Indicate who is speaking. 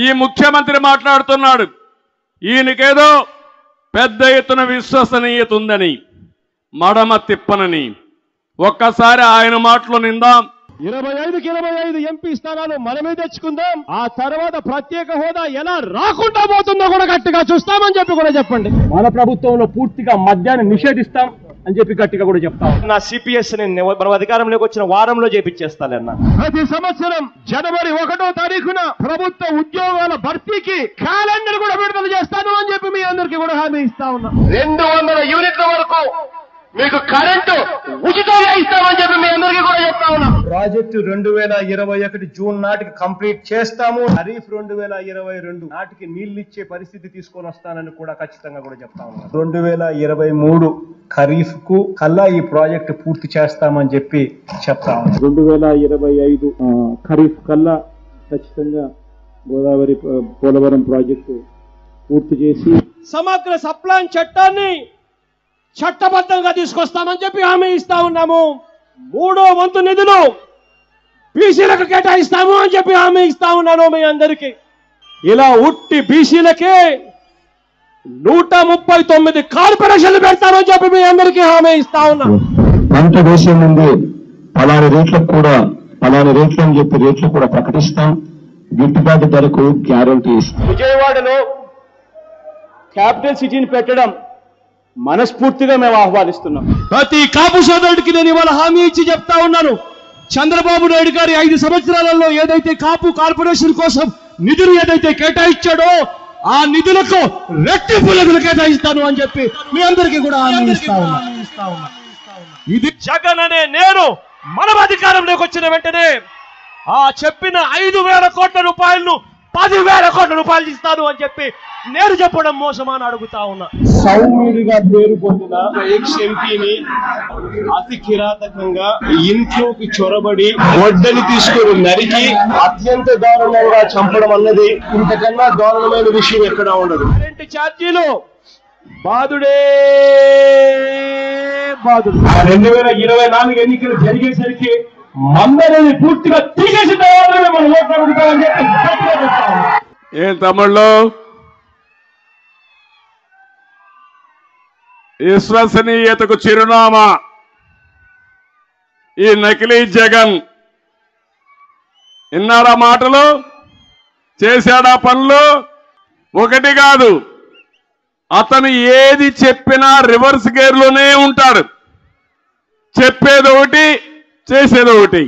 Speaker 1: ఈ ముఖ్యమంత్రి మాట్లాడుతున్నాడు, ఈయనకేదో పెద్ద ఎత్తున విశ్వసనీయత ఉందని, మడమ తిప్పనని. ఒక్కసారి ఆయన మాటలు నిందాం.
Speaker 2: 25కి 25 ఎంపీ స్థానాలు మనమే తెచ్చుకుందాం. ఆ తర్వాత ప్రత్యేక హోదా ఎలా రాకుండా పోతుందో కూడా గట్టిగా చూస్తామని చెప్పి కూడా చెప్పండి. మన ప్రభుత్వంలో పూర్తిగా మద్యాన్ని నిషేధిస్తాం అని చెప్పి గట్టిగా కూడా చెప్తాం. నా సిపిఎస్ మనం అధికారంలోకి వచ్చిన వారంలో చేపించేస్తానన్నా. ప్రతి సంవత్సరం జనవరి 1వ తారీఖున ప్రభుత్వ ఉద్యోగాల భర్తీకి క్యాలెండర్ కూడా విడుదల చేస్తాను అని చెప్పి మీ అందరికీ కూడా హామీ ఇస్తా ఉన్నా. 200 యూనిట్ల వరకు మీకు కరెంటు ఉచితంగా ఇస్తామని చెప్పి మీ అందరికీ కూడా చెప్తా ఉన్నాం. ప్రాజెక్టు 2021 జూన్ నాటికి కంప్లీట్ చేస్తాము. ఖరీఫ్ 2022 నాటికి నీళ్లు ఇచ్చే పరిస్థితి తీసుకొని వస్తానని కూడా ఖచ్చితంగా కూడా చెప్తా ఉన్నాం. 2023 ఖరీఫ్ కు కల్లా ఈ ప్రాజెక్టు పూర్తి చేస్తామని చెప్పి చెప్తా ఉన్నాం. 2025 ఖరీఫ్ కల్లా ఖచ్చితంగా గోదావరి పోలవరం ప్రాజెక్టు పూర్తి చేసి సమగ్ర సప్లాన్ చట్టాన్ని చట్టబద్ధంగా తీసుకొస్తామని చెప్పి హామీ ఇస్తా ఉన్నాము. 3వ వంతు నిధులు బీసీలకు కేటాయిస్తాము అని చెప్పి హామీ ఇస్తా ఉన్నాను మీ అందరికీ. ఇలా ఉట్టి బీసీలకే 139 కార్పొరేషన్లు పెడతామని చెప్పి మీ అందరికీ హామీ ఇస్తా ఉన్నాను.
Speaker 3: పంట వేసే ముందు పలాని రేట్లకు కూడా పలాని రేట్లు అని చెప్పి రేట్లు కూడా ప్రకటిస్తాం. గిట్టుబాటు ధరకు గ్యారంటీ ఇస్తాం.
Speaker 2: విజయవాడలో క్యాపిటల్ సిటీని పెట్టడం మనస్ఫూర్తిగా మేము ఆహ్వానిస్తున్నాం. ప్రతి కాపు సోదరుడికి నేను ఇవాళ హామీ ఇచ్చి చెప్తా ఉన్నాను. చంద్రబాబు నాయుడు గారి 5 సంవత్సరాలలో ఏదైతే కాపు కార్పొరేషన్ కోసం నిధులు ఏదైతే కేటాయించాడో ఆ నిధులకు రెట్టింపు నిధులు కేటాయిస్తాను అని చెప్పి మీ అందరికీ కూడా హామీ ఇస్తా ఉన్నా. ఇది జగన్ అనే నేను మనం అధికారంలోకి వచ్చిన వెంటనే ఆ చెప్పిన 5,000 కోట్ల రూపాయలను 10,000 కోట్ల రూపాయలు ఇస్తాను అని చెప్పి నేను చెప్పడం మోసమా అని అడుగుతా ఉన్నా. సౌమ్యుడిగా పేరు పొందిన ఎక్స్ ఎంపీని అతి కిరాతకంగా ఇంట్లోకి చొరబడి వడ్డని తీసుకొని నరికి అత్యంత దారుణంగా చంపడం అన్నది ఇంతకన్నా దారుణమైన విషయం ఎక్కడా ఉండదు. కరెంటు ఛార్జీలు బాధుడే బాధుడు. 2024 ఎన్నికలు జరిగేసరికి మందరిని పూర్తిగా తీసేసి మనం ఓట్లాడుతామని చెప్పి
Speaker 1: ఏం తమ్ముళ్ళు, విశ్వసనీయతకు చిరునామా ఈ నకిలీ జగన్. విన్నారా మాటలు? చేశాడా పనులు? ఒకటి కాదు, అతను ఏది చెప్పినా రివర్స్ గేర్లోనే ఉంటాడు. చెప్పేది ఒకటి, చేసేది ఒకటి.